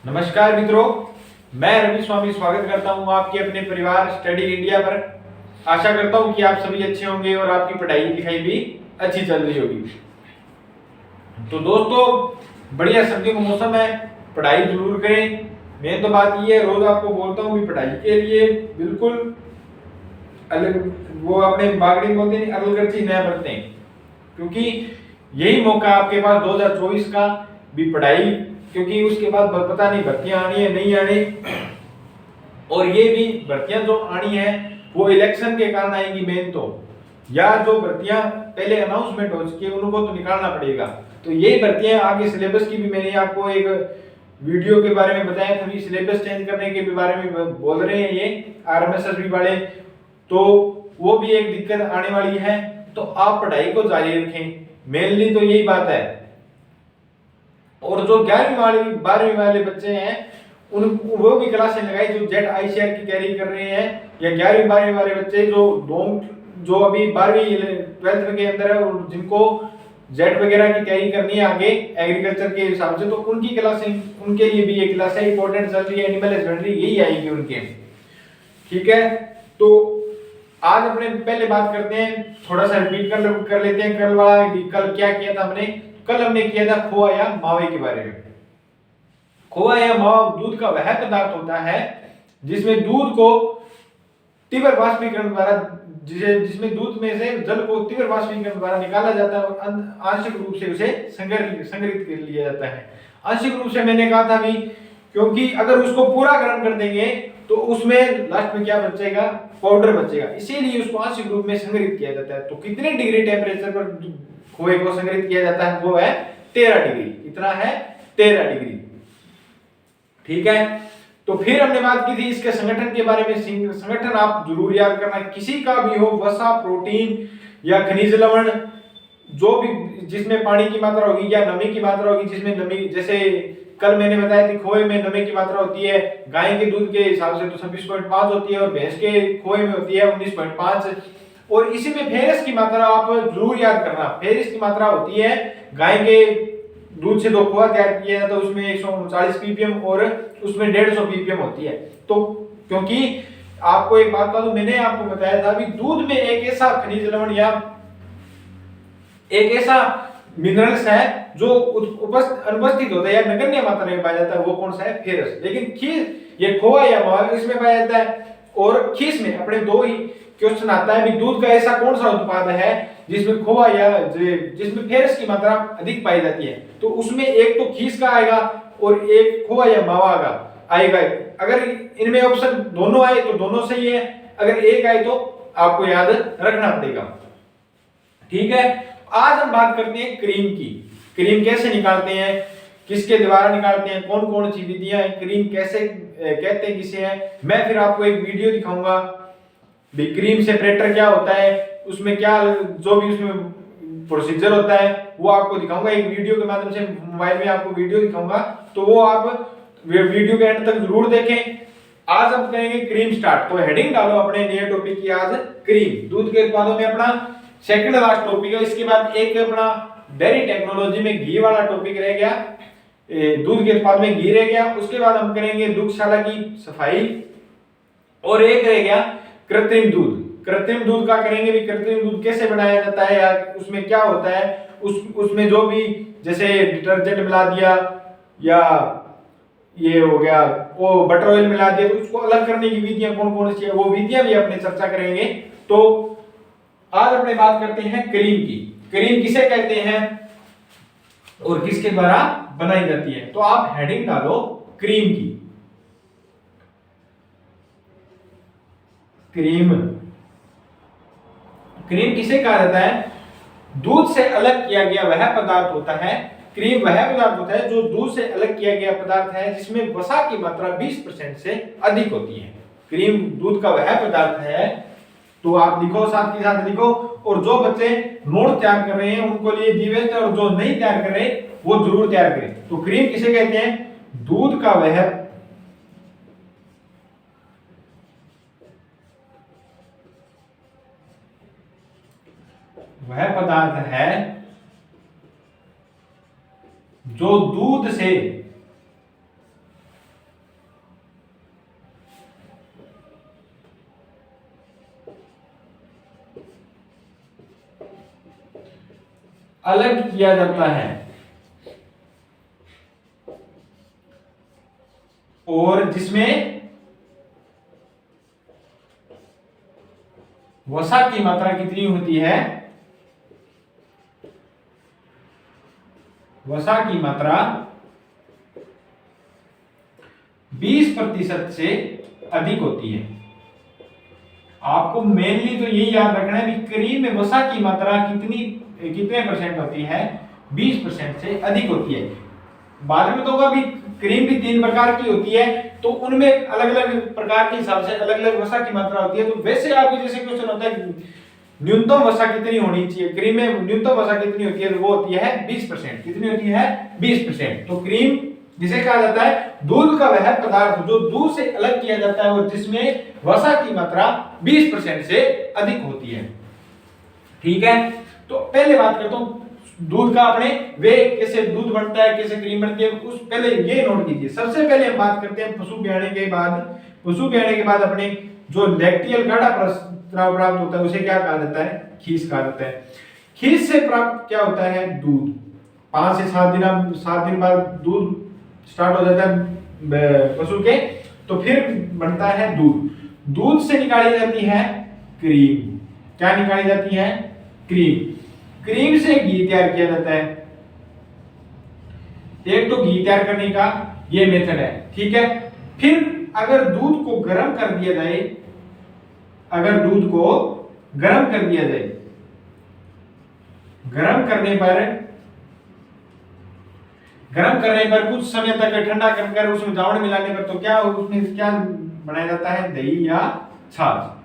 नमस्कार मित्रों, मैं रवि स्वामी स्वागत करता हूं आपके अपने परिवार स्टडी इंडिया पर। आशा करता हूं कि आप सभी अच्छे होंगे और आपकी पढ़ाई लिखाई भी अच्छी चल रही होगी। तो दोस्तों, बढ़िया सर्दियों का मौसम है, पढ़ाई जरूर करें। मेन तो बात ये है, रोज आपको बोलता हूँ कि पढ़ाई के लिए बिल्कुल अलग वो अपने बागड़ी बोलते हैं अलग करची न बरतें, क्योंकि यही मौका आपके पास 2024 का भी पढ़ाई, क्योंकि उसके बाद पता नहीं भर्तियां आनी है नहीं आनी, और ये भी भर्तियां जो आनी है वो इलेक्शन के कारण आएंगी मेन तो, या जो भर्तियां पहले अनाउंसमेंट हो चुकी है उनको तो निकालना पड़ेगा। तो यही भर्तियां आगे सिलेबस की भी मैंने आपको एक वीडियो के बारे में बताया था, सिलेबस चेंज करने के भी बारे में बोल रहे हैं ये आरएमएसएसबी वाले, तो वो भी एक दिक्कत आने वाली है। तो आप पढ़ाई को जारी रखें, मेनली तो यही बात है। और जो 11वीं वाली 12वीं वाले बच्चे हैं उन वो भी क्लासें लगाई, जो जेट आईसीआर की तैयारी कर रहे हैं, या 11वीं 12वीं वाले बच्चे जो अभी 12वीं 12th के अंदर है और जिनको जेट वगैरह की तैयारी करनी है आगे एग्रीकल्चर के हिसाब से, तो उनकी क्लासें, उनके लिए भी ये क्लासें इंपॉर्टेंट चल रही है। एनिमल हस्बेंड्री यही आएगी उनके, ठीक है। तो आज अपने पहले बात करते हैं, थोड़ा सा रिपीट कर लेते हैं कल क्या किया था हमने। कल हमने किया था खोआ या मावे के बारे में। खोआ या मावा दूध का वह पदार्थ होता है जिसमें दूध को तीव्र वाष्पीकरण द्वारा जिसमें दूध में से जल को तीव्र वाष्पीकरण द्वारा निकाला जाता है और आंशिक रूप से उसे संग्रहित कर लिया जाता है। आंशिक रूप से मैंने कहा था भी, क्योंकि अगर उसको पूरा गर्म कर देंगे तो उसमें लास्ट में क्या बचेगा, पाउडर बचेगा, इसीलिए उसको आंशिक रूप में संग्रहित किया जाता है। तो कितने डिग्री टेम्परेचर पर खोए को संग्रहित किया जाता है, वो है 13 डिग्री। इतना है 13 डिग्री, ठीक है। तो फिर हमने बात की थी इसके संगठन के बारे में। संगठन आप जरूर याद करना, किसी का भी हो, वसा, प्रोटीन या खनिज लवण, जो भी जिसमें पानी की मात्रा होगी या नमी की मात्रा होगी, जिसमें नमी, जैसे कल मैंने बताया थी खोए में नमी की मात्रा होती है गाय के दूध के हिसाब से तो 26.5 होती है और भैंस के खोए में होती है 19.5। और इसी में फेरस की मात्रा आप जरूर याद करना। फेरस की मात्रा होती है गाय के दूध से 2 खोआ तैयार किया जाता है, उसमें 139 ppm और उसमें 150 ppm होती है। तो क्योंकि आपको एक बात बता दूं, मैंने आपको बताया था अभी दूध में एक ऐसा खनिज लवण या एक ऐसा मिनरल्स है जो अनुपस्थित होता है या नगण्य मात्रा में पाया जाता है, वो कौन सा है, फेरस। लेकिन खीस, ये खोआ या मावा इसमें पाया जाता है। और खीस में अपने दो ही क्वेश्चन आता है भी, दूध का ऐसा कौन सा उत्पाद है जिसमें खोआ या जिसमें फेरस की मात्रा अधिक पाई जाती है, तो उसमें एक तो खीस का आएगा और एक खोआ या मावा का आएगा। अगर इनमें ऑप्शन दोनों आए तो दोनों सही है, अगर एक आए तो आपको याद रखना पड़ेगा, ठीक है। आज हम बात करते हैं क्रीम की। क्रीम कैसे निकालते हैं, किसके द्वारा निकालते हैं, कौन कौन सी विधियां हैं, क्रीम कैसे कहते हैं किसे है, मैं फिर आपको एक वीडियो दिखाऊंगा भी क्रीम सेपरेटर क्या होता है, उसमें क्या जो भी उसमें प्रोसीजर होता है वो आपको दिखाऊंगा एक वीडियो के माध्यम से। मोबाइल में आपको वीडियो दिखाऊंगा, तो वो आप वीडियो के एंड तक जरूर देखें। आज हम करेंगे क्रीम स्टार्ट। तो हेडिंग डालो अपने नए टॉपिक की, आज क्रीम, दूध के उत्पादों में अपना सेकंड लास्ट टॉपिक है। इसके बाद एक अपना डेयरी टेक्नोलॉजी में घी वाला टॉपिक रह गया, दूध के उत्पाद में घी रह गया। उसके बाद हम करेंगे दुग्धशाला की सफाई, और एक रह गया कृत्रिम दूध। कृत्रिम दूध का करेंगे भी, कृत्रिम दूध कैसे बनाया जाता है या उसमें क्या होता है, उसमें जो भी जैसे डिटर्जेंट मिला दिया या ये हो गया वो बटर ऑयल मिला दिया, तो उसको अलग करने की विधियां कौन कौन सी है, वो विधियां भी अपने चर्चा करेंगे। तो आज अपने बात करते हैं क्रीम की। क्रीम किसे कहते हैं और किसके द्वारा बनाई जाती है। तो आप हेडिंग डालो क्रीम की। क्रीम, क्रीम किसे कहा जाता है, दूध से अलग किया गया वह पदार्थ होता है। क्रीम वह पदार्थ होता है जो दूध से अलग किया गया पदार्थ है जिसमें वसा की मात्रा 20% से अधिक होती है। क्रीम दूध का वह पदार्थ है। तो आप लिखो, साथ के साथ लिखो। और जो बच्चे नोट तैयार कर रहे हैं उनको लिए दी बेस्ट है, और जो नहीं तैयार कर रहे वो जरूर तैयार करें। तो क्रीम किसे कहते हैं, दूध का वह पदार्थ है जो दूध से अलग किया जाता है और जिसमें वसा की मात्रा कितनी होती है, वसा की मात्रा 20% से अधिक होती है। आपको मेनली तो यही याद रखना है कि क्रीम में वसा की मात्रा कितने परसेंट होती है, 20% से अधिक होती है। बाद में तो अभी क्रीम भी 3 प्रकार की होती है, तो उनमें अलग अलग प्रकार के हिसाब से अलग अलग वसा की मात्रा होती है। तो वैसे आपके जैसे क्वेश्चन होता है न्यूनतम वसा कितनी होनी चाहिए, क्रीम में न्यूनतम वसा कितनी होती है, तो वो होती है 20%। कितनी होती है, 20%। तो क्रीम जिसे कहा जाता है दूध का वह पदार्थ जो दूध से अलग किया जाता है और जिसमें वसा की मात्रा 20% से अधिक होती है। ठीक है, तो पहले बात करता हूं दूध का, अपने वे कैसे दूध बनता है, कैसे क्रीम बनती है, उस पहले ये नोट कीजिए। सबसे पहले हम बात करते हैं पशु ब्याने के बाद अपने जो लैक्टियल गाढ़ा स्राव प्राप्त होता है उसे क्या कहा जाता है, खीस कहा जाता है। खीस से प्राप्त क्या होता है, दूध। 5 से 7 दिन बाद दूध स्टार्ट हो जाता है पशु के, तो फिर बनता है दूध। दूध से निकाली जाती है क्रीम। क्या निकाली जाती है, क्रीम। क्रीम से घी तैयार किया जाता है। एक तो घी तैयार करने का ये मेथड है, ठीक है। फिर अगर दूध को गर्म कर दिया जाए, गर्म करने पर कुछ समय तक ठंडा कर उसमें जावण मिलाने पर, तो क्या उसमें क्या बनाया जाता है, दही या छाछ।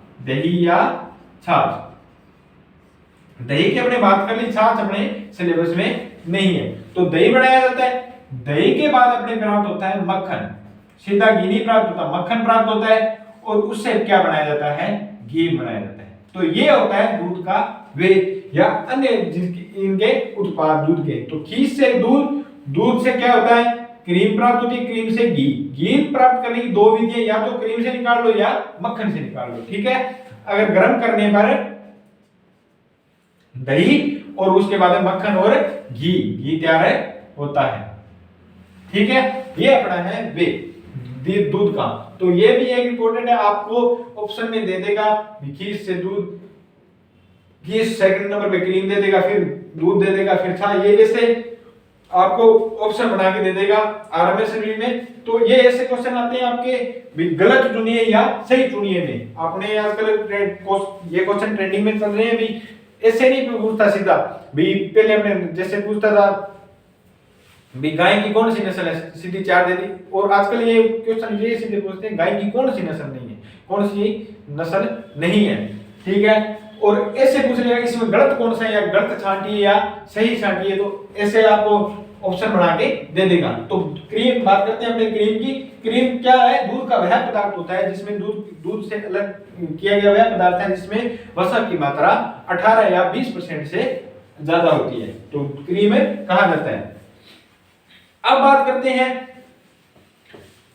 दही की अपने बात कर ली, छाछ अपने सिलेबस में नहीं है, तो दही बनाया जाता है। दही के बाद अपने प्राप्त होता है मक्खन। सीधा घी नहीं प्राप्त होता, मक्खन प्राप्त होता है और उससे क्या बनाया जाता है, घी बनाया जाता है। तो ये होता है दूध का वे या अन्य इनके उत्पाद दूध के। तो खीस से दूध से क्या होता है, क्रीम प्राप्त होती है, क्रीम से घी प्राप्त करने की 2 विधियां, या तो क्रीम से निकाल लो या मक्खन से निकाल लो, ठीक है। अगर गर्म करने पर दही और उसके बाद मक्खन और घी तैयार होता है, ठीक है। ये अपना है वे दूध का। तो ये भी एक इंपॉर्टेंट है, आपको ऑप्शन में दे देगा खीस से दूध, खीस सेकंड नंबर पे क्रीम दे देगा, फिर दूध दे देगा, फिर छाछ, ये जैसे आपको ऑप्शन बना के दे देगा आरएमएस में। तो ये ऐसे क्वेश्चन आते हैं आपके, भी गलत चुनिए या सही चुनिए में। आपने आजकल ये क्वेश्चन ट्रेंडिंग में चल रहे हैं, भी ऐसे नहीं पूछता सीधा, भी पहले हमने जैसे पूछता था भी गाय की कौन सी नस्ल है, सीधी 4 दे दी। और आजकल ये क्वेश्चन ये सीधे पूछते हैं गाय की कौन सी नस्ल नहीं है, कौन सी नस्ल नहीं है, ठीक है। और ऐसे पूछ लेगा इसमें गलत कौन सा है, या गलत छांटिए या सही छांटिए, तो ऐसे आपको ऑप्शन बना के दे देगा। तो क्रीम बात करते हैं अपने क्रीम की। क्रीम क्या है, दूध का वह पदार्थ होता है जिसमें दूध से अलग किया गया वह पदार्थ है जिसमें वसा की मात्रा 18 या 20% से ज्यादा होती है, तो क्रीम कहा जाता है। अब बात करते हैं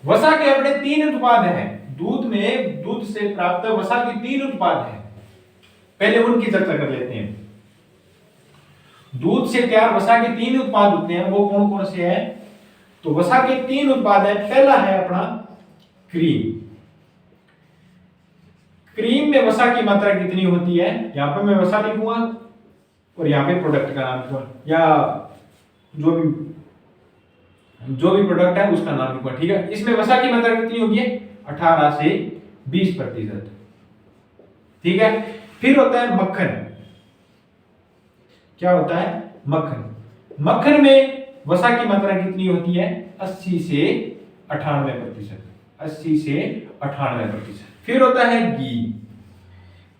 वसा के अपने 3 उत्पाद हैं। दूध से प्राप्त वसा के 3 उत्पाद हैं, पहले उनकी चर्चा कर लेते हैं। दूध से तैयार वसा के 3 उत्पाद होते हैं, वो कौन कौन से हैं, तो वसा के 3 उत्पाद हैं। पहला है अपना क्रीम। क्रीम में वसा की मात्रा कितनी होती है, यहां पर मैं वसा लिखूंगा और यहां पे प्रोडक्ट का नाम लिखूंगा, या जो भी प्रोडक्ट है उसका नाम लिखूंगा, ठीक है। इसमें वसा की मात्रा कितनी होगी, 18 से 20%, ठीक है। फिर होता है मक्खन। क्या होता है, मक्खन। मक्खन में वसा की मात्रा कितनी होती है, 80 से 98%, 80 से 98%। फिर होता है घी।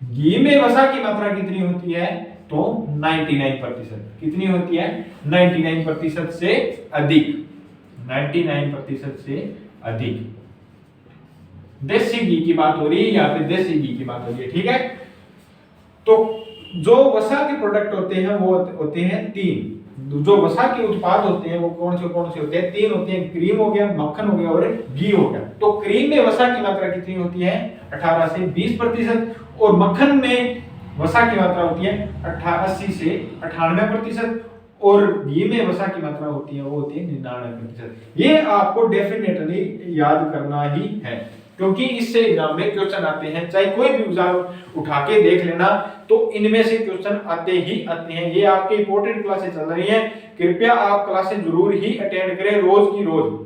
घी में वसा की मात्रा कितनी होती है, तो 99%। कितनी होती है, 99% से अधिक, 99% से अधिक। देसी घी की बात हो रही है, यहाँ पे देसी घी की बात हो रही है, ठीक है। तो जो वसा के प्रोडक्ट होते हैं वो होते हैं 3। जो वसा के उत्पाद होते हैं वो कौन से होते हैं, 3 होते हैं। क्रीम हो गया, मक्खन हो गया और घी हो गया। तो क्रीम में वसा की मात्रा कितनी होती है, 18 से 20%, और मक्खन में वसा की मात्रा होती है 80 से 98%, और घी में वसा की मात्रा होती है वो होती है 99%। ये आपको डेफिनेटली याद करना ही है, क्योंकि इससे एग्जाम में क्वेश्चन आते हैं, चाहे कोई भी एग्जाम उठा के देख लेना, तो इनमें से क्वेश्चन आते ही आते हैं। ये आपके इंपॉर्टेंट क्लासेस चल रही हैं, कृपया आप क्लासेस जरूर ही अटेंड करें रोज की रोज।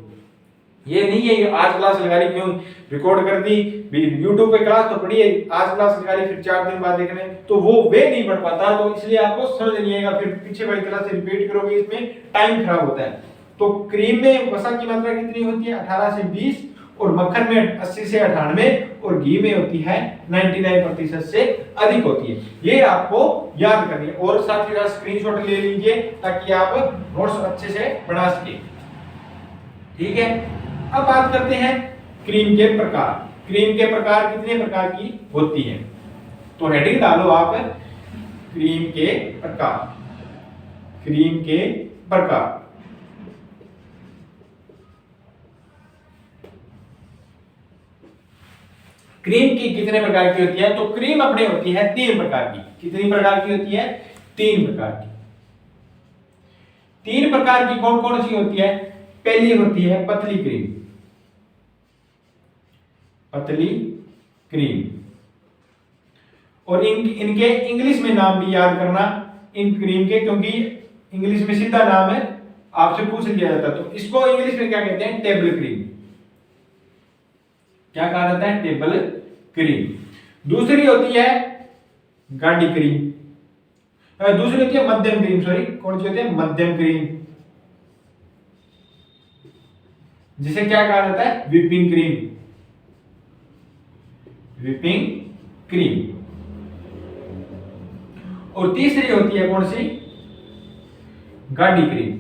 ये नहीं है आज क्लास लगा ली क्यों रिकॉर्ड कर दी, YouTube पे क्लास तो पढ़ी है, आज क्लास लगा ली फिर 4 दिन बाद देखने, तो वो वे नहीं बढ़ पाता। तो इसलिए आपको समझ नहीं आएगा, फिर पीछे वाली क्लास से रिपीट करोगे, इसमें टाइम खराब होता है। तो क्रीम में वसा की मात्रा कितनी होती है 18 से 20, और मक्खन में 80 से 98, और घी में होती है 99% से अधिक होती है। ये आपको याद करनी है, और साथ ही साथ स्क्रीनशॉट ले लीजिए ताकि आप नोट्स अच्छे से बना सके। ठीक है, अब बात करते हैं क्रीम के प्रकार। क्रीम के प्रकार कितने प्रकार की होती है, तो हेडिंग डालो आप क्रीम के प्रकार। क्रीम के प्रकार क्रीम की कितने प्रकार की होती है, तो क्रीम अपने होती है 3 प्रकार की। कितनी प्रकार की होती है 3 प्रकार की। 3 प्रकार की कौन कौन सी होती है, पहली होती है पतली क्रीम। पतली क्रीम, और इनके इंग्लिश में नाम भी याद करना इन क्रीम के, क्योंकि इंग्लिश में सीधा नाम है आपसे पूछ लिया जाता है। तो इसको इंग्लिश में क्या कहते हैं, टेबल क्रीम। क्या कहा जाता है, टेबल क्रीम। दूसरी होती है गाढ़ी क्रीम, दूसरी होती है मध्यम क्रीम, सॉरी कौन सी होती है, मध्यम क्रीम, जिसे क्या कहा जाता है, व्हिपिंग क्रीम। Whipping cream. और तीसरी होती है कौन सी, गाढ़ी क्रीम।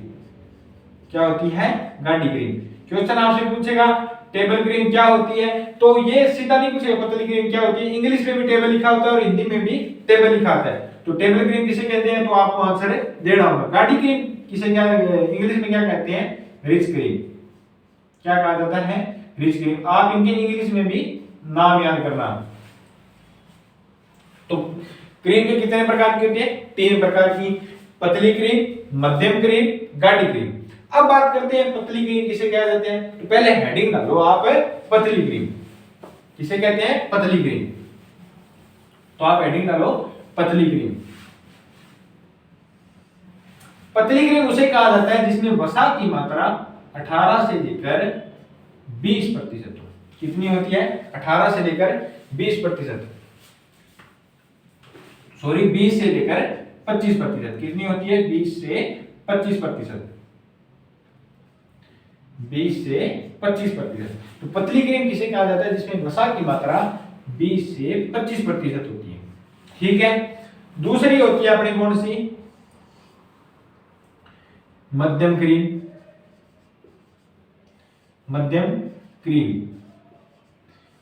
क्या होती है, गाढ़ी क्रीम। क्वेश्चन आपसे पूछेगा टेबल क्रीम क्या होती है, तो ये सीधा नहीं पूछेगा पतली क्रीम क्या होती है, इंग्लिश में भी टेबल लिखा होता है और हिंदी में भी टेबल लिखा होता है। तो टेबल क्रीम किसे कहते हैं, तो आपको आंसर देना होगा। गाढ़ी क्रीम किसे क्या इंग्लिश में क्या कहते हैं, रिच क्रीम। क्या कहा जाता है, रिच क्रीम। आप इनके इंग्लिश में भी नाम याद करना। तो क्रीम के कितने प्रकार की होती है, 3 प्रकार की, पतली क्रीम, मध्यम क्रीम, गाढ़ी क्रीम। अब बात करते हैं पतली क्रीम किसे कहा जाते हैं, तो पहले हेडिंग डालो आप पतली क्रीम किसे कहते हैं, पतली क्रीम। तो आप हेडिंग डालो पतली क्रीम। पतली क्रीम उसे कहा जाता है जिसमें वसा की मात्रा 18 से लेकर 20% हो। कितनी होती है, 18 से लेकर 20%, सॉरी 20 से लेकर 25%। कितनी होती है, 20 से 25%, 20 से 25%। तो पतली क्रीम किसे कहा जाता है, जिसमें वसा की मात्रा 20 से 25% होती है। ठीक है, दूसरी होती है अपनी कौन सी, मध्यम क्रीम। मध्यम क्रीम,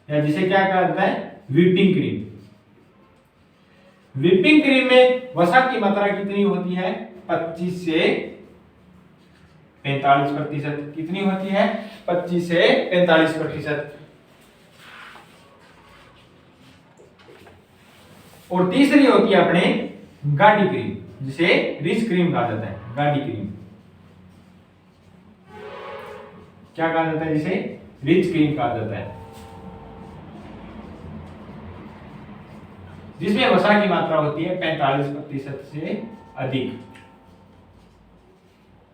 या जिसे क्या कहा जाता है, व्हिपिंग क्रीम। व्हिपिंग क्रीम में वसा की मात्रा कितनी होती है, 25 से 45%। कितनी होती है, 25 से 45%। और तीसरी होती है अपने गाढ़ी क्रीम, जिसे रिच क्रीम कहा जाता है। गाढ़ी क्रीम क्या कहा जाता है, जिसे रिच क्रीम कहा जाता है, जिसमें वसा की मात्रा होती है 45% से अधिक।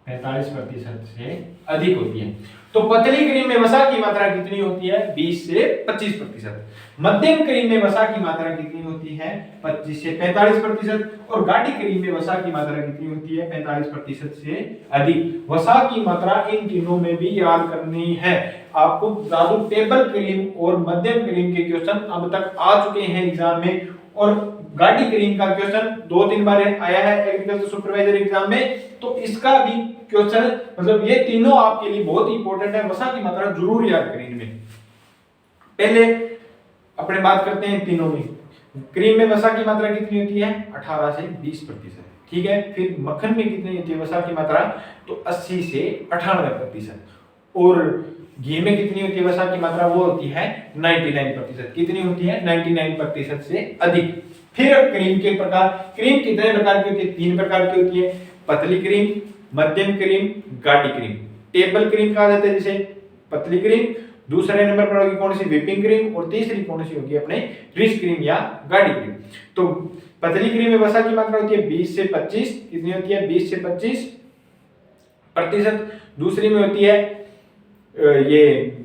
45% से अधिक होती है। तो पतली क्रीम में वसा की मात्रा कितनी होती है, 20 से 25%। मध्यम क्रीम में वसा की मात्रा कितनी होती है, 25 से 45%। और गाढ़ी क्रीम में वसा की मात्रा कितनी होती है, 45% से अधिक। वसा की मात्रा इन तीनों में भी याद करनी है आपको। दादू टेबल क्रीम और मध्यम क्रीम के क्वेश्चन अब तक आ चुके हैं एग्जाम में, और गाढ़ी क्रीम का क्वेश्चन 2-3 बार आया है एग्रीकल्चर सुपरवाइजर एग्जाम में। तो इसका भी क्वेश्चन, मतलब ये तीनों आपके लिए बहुत इंपॉर्टेंट है। वसा की मात्रा जरूर याद करें इनमें। पहले अपने बात करते हैं तीनों में। क्रीम में वसा की मात्रा कितनी होती है, 18 से 20%। ठीक है, फिर मक्खन में कितनी होती है वसा की मात्रा, तो 80 से 98%। और घी में कितनी होती है वसा की मात्रा, वो होती है 99%। कितनी होती है, 99% से अधिक। फिर क्रीम के प्रकार, क्रीम कितने प्रकार की होती है, 3 प्रकार की होती है, पतली क्रीम, मध्यम क्रीम, गाढ़ी क्रीम। टेबल क्रीम कहा जाता है जिसे, पतली क्रीम। दूसरे नंबर पर होगी कौन सी, व्हिपिंग क्रीम। और तीसरी कौन सी होगी अपने, रिच क्रीम या गाढ़ी क्रीम। तो पतली क्रीम में वसा की मात्रा होती है 20 से 25, कितनी होती है 20 से 25%। दूसरी में होती है ये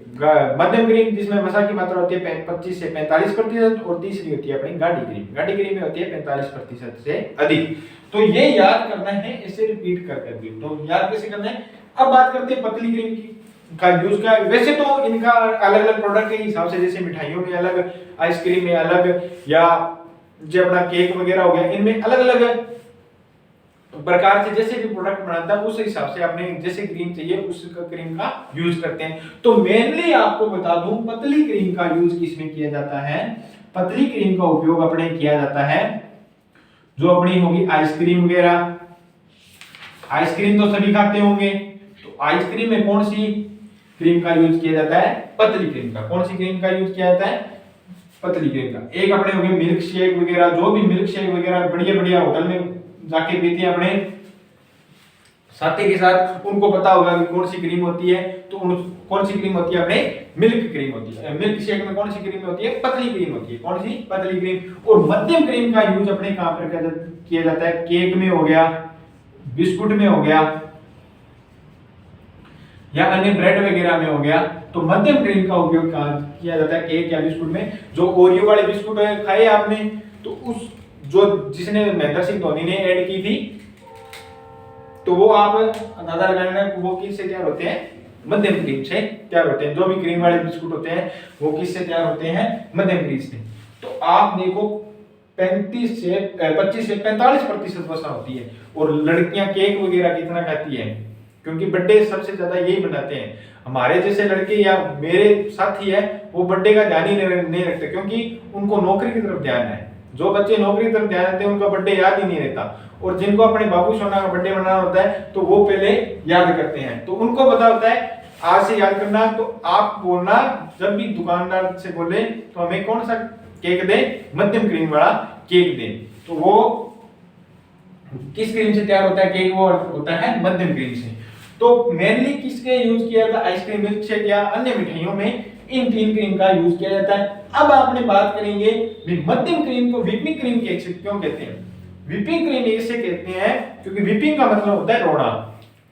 मध्यम क्रीम जिसमें वसा की मात्रा होती है 25 से 45%। और तीसरी होती है अपनी गाढ़ी क्रीम, गाढ़ी क्रीम में होती है 45% से अधिक। तो ये याद करना है, इसे रिपीट कर करके। तो याद कैसे करना है, अब बात करते हैं पतली क्रीम की का यूज का। वैसे तो इनका अलग अलग प्रोडक्ट के हिसाब से, जैसे मिठाइयों में अलग, आइसक्रीम में अलग, या जो अपना केक वगैरह हो गया, इनमें अलग अलग प्रकार से जैसे भी प्रोडक्ट बनाता है उस हिसाब से आपने जैसे क्रीम चाहिए उस क्रीम का यूज करते हैं। तो मेनली आपको बता दूं, पतली क्रीम का यूज किसमें किया जाता है, पतली क्रीम का उपयोग अपने किया जाता है जो अपनी होगी आइसक्रीम वगैरह। आइसक्रीम तो सभी खाते होंगे, तो आइसक्रीम में कौन सी क्रीम का यूज किया जाता है, पतली क्रीम का। कौन सी क्रीम का यूज किया जाता है, पतली क्रीम का। एक अपने हो गए मिल्क शेक वगैरह, जो भी मिल्क शेक वगैरह बढ़िया बढ़िया होटल में जाके पीते हैं अपने साथी के साथ, उनको पता होगा कि कौन सी क्रीम होती है। तो कौन सी क्रीम होती है अपने, मिल्क क्रीम होती है। मिल्क शेक में कौन सी क्रीम होती है, पतली क्रीम होती है। कौन सी, पतली क्रीम। और मध्यम क्रीम का यूज अपने कहां पर किया जाता है, केक में हो गया, बिस्कुट में हो गया, या अन्य ब्रेड वगैरह में हो गया। तो मध्यम क्रीम का उपयोग किया जाता है केक या बिस्कुट में। जो ओरियो वाले बिस्कुट खाए आपने, तो उस जो जिसने महेंद्र सिंह धोनी ने ऐड की थी, तो वो आप अंदाजा लगाना वो किससे तैयार होते हैं, मध्यम क्रीम से तैयार होते हैं। जो भी क्रीम वाले बिस्कुट होते हैं वो किससे तैयार होते हैं, मध्यम क्रीम से। तो आप देखो 25 से 45% वसा होती है। और लड़कियां केक वगैरह कितना खाती है, क्योंकि बर्थडे सबसे ज्यादा यही बनाते हैं। हमारे जैसे लड़के या मेरे साथी है वो बर्थडे का ध्यान ही नहीं रखते, क्योंकि उनको नौकरी की तरफ ध्यान है। जो बच्चे नौकरी की तरफ ध्यान देते हैं उनका बर्थडे याद ही नहीं रहता। और जिनको अपने बाबू सोना का बर्थडे मनाना होता है तो वो पहले याद करते हैं, तो उनको पता होता है आज से याद करना। तो आप बोलना जब भी दुकानदार से बोले तो हमें कौन सा केक दे, मध्यम क्रीम वाला केक दे। तो वो किस क्रीम से तैयार होता है केक, वो होता है मध्यम क्रीम से। तो मेनली किसके यूज किया जाता है, आइसक्रीम, मिल्क शेक या अन्य मिठाइयों में इन तीन क्रीम का यूज किया जाता है। अब आपने बात करेंगे भी मध्यम क्रीम को व्हिपिंग क्रीम क्यों कहते हैं। व्हिपिंग क्रीम इसे कहते हैं क्योंकि व्हिपिंग का मतलब होता है रोना।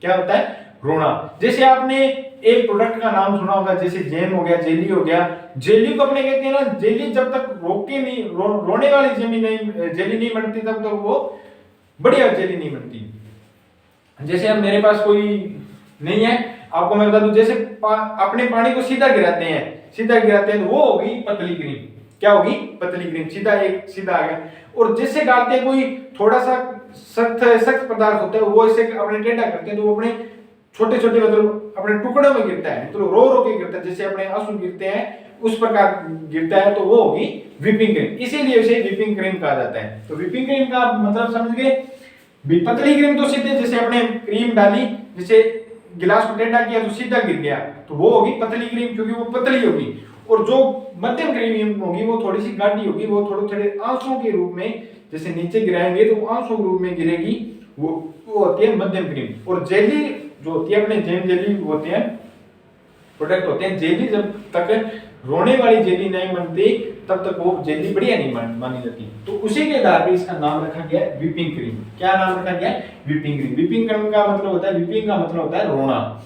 क्या होता है, रोना। जैसे आपने एक प्रोडक्ट का नाम सुना होगा, जैसे जैम हो गया, जेली हो गया। जेली को अपने कहते हैं ना, जेली जब तक रोके नहीं रोने वाली जेली नहीं बनती तब तक वो बढ़िया जेली नहीं बनती। जैसे अब मेरे पास कोई नहीं है, आपको मैं बता दूं, जैसे अपने पानी को सीधा गिराते हैं तो वो होगी पतली क्रीम। क्या होगी, पतली क्रीम। सीधा आ गया। और जैसे डालते हैं कोई थोड़ा सा सख्त पदार्थ होता है, वो इसे अपने टेढ़ा करते हैं तो वो अपने छोटे छोटे मतलब अपने टुकड़ों में गिरता है, मतलब रो के गिरता है, जैसे अपने आंसू गिरते हैं उस प्रकार गिरता है। तो वो होगी व्हिपिंग क्रीम, इसीलिए उसे व्हिपिंग क्रीम कहा जाता है। तो व्हिपिंग क्रीम का मतलब समझ गए। पतली क्रीम तो सीधे जैसे अपने क्रीम डाली, जैसे गिलास को टेढ़ा किया तो सीधा गिर गया, तो वो होगी पतली क्रीम क्योंकि वो पतली होगी। और जो मध्यम क्रीम होगी वो थोड़ी सी गाढ़ी होगी, वो थोड़े आंसुओं के रूप में जैसे नीचे गिराएंगे तो आंसुओं के रूप में गिरेगी, वो होती है मध्यम क्रीम। और जेली जो होती है अपने जेम जेली होते हैं प्रोडक्ट होते हैं, जेली जब तक रोने वाली जेली नहीं बनती तब तक वो जेली बढ़िया नहीं मानी जाती। तो उसी के आधार पर इसका नाम रखा गया व्हिपिंग क्रीम। क्या नाम रखा गया, व्हिपिंग क्रीम। व्हिपिंग क्रीम का मतलब होता है, व्हिपिंग का मतलब होता है रोना।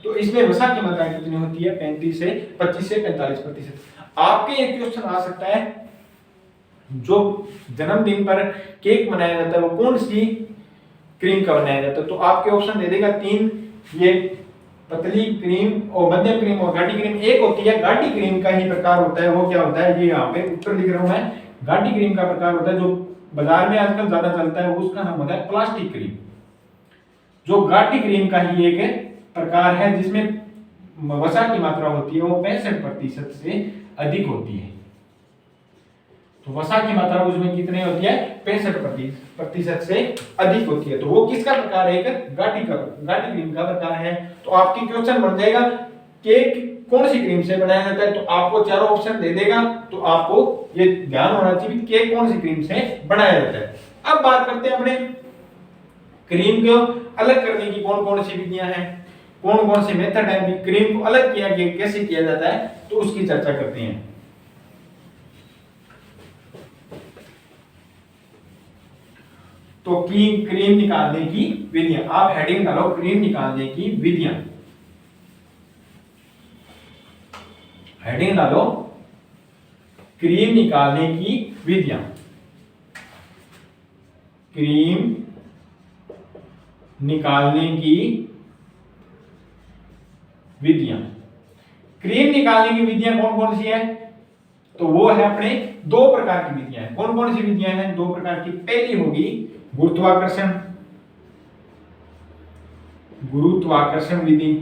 तो इसमें वसा की मात्रा कितनी होती है, 25 से 45%। आपके एक क्वेश्चन आ सकता है, जो जन्मदिन पर केक बनाया जाता है वो कौन सी क्रीम का बनाया जाता है। तो आपके ऑप्शन दे देगा 3, ये पतली क्रीम और मध्यम क्रीम और गाढ़ी क्रीम। एक होती है गाढ़ी क्रीम का ही प्रकार होता है, वो क्या होता है, ये यहाँ पे उत्तर लिख रहा हूं मैं। गाढ़ी क्रीम का प्रकार होता है जो बाजार में आजकल ज्यादा चलता है, उसका नाम होता है प्लास्टिक क्रीम। जो गाढ़ी क्रीम का ही एक प्रकार है जिसमें वसा की मात्रा होती है वो 65% से अधिक होती है। तो वसा की मात्रा उसमें कितनी होती है, 65% से अधिक होती है। तो वो किसका प्रकार है, एक गाढ़ी क्रीम का प्रकार है। तो आपकी क्वेश्चन बन जाएगा केक कौन सी क्रीम से बनाया जाता है, तो आपको चारों ऑप्शन दे देगा। तो आपको ये ध्यान होना चाहिए केक कौन सी क्रीम से बनाया जाता है। अब बात करते हैं अपने क्रीम को अलग करने की कौन कौन सी विधियां हैं, कौन कौन से मेथड है, क्रीम को अलग किया गया कैसे किया जाता है, तो उसकी चर्चा करते हैं। तो क्रीम निकालने की विधियां, आप हेडिंग डालो क्रीम निकालने की विधियां, हेडिंग डालो क्रीम निकालने की विधियां, क्रीम निकालने की विधियां। क्रीम निकालने की विधियां कौन कौन सी है, तो वो है अपने दो प्रकार की विधियां हैं। कौन कौन सी विधियां हैं, दो प्रकार की। पहली होगी गुरुत्वाकर्षण, गुरुत्वाकर्षण विधि,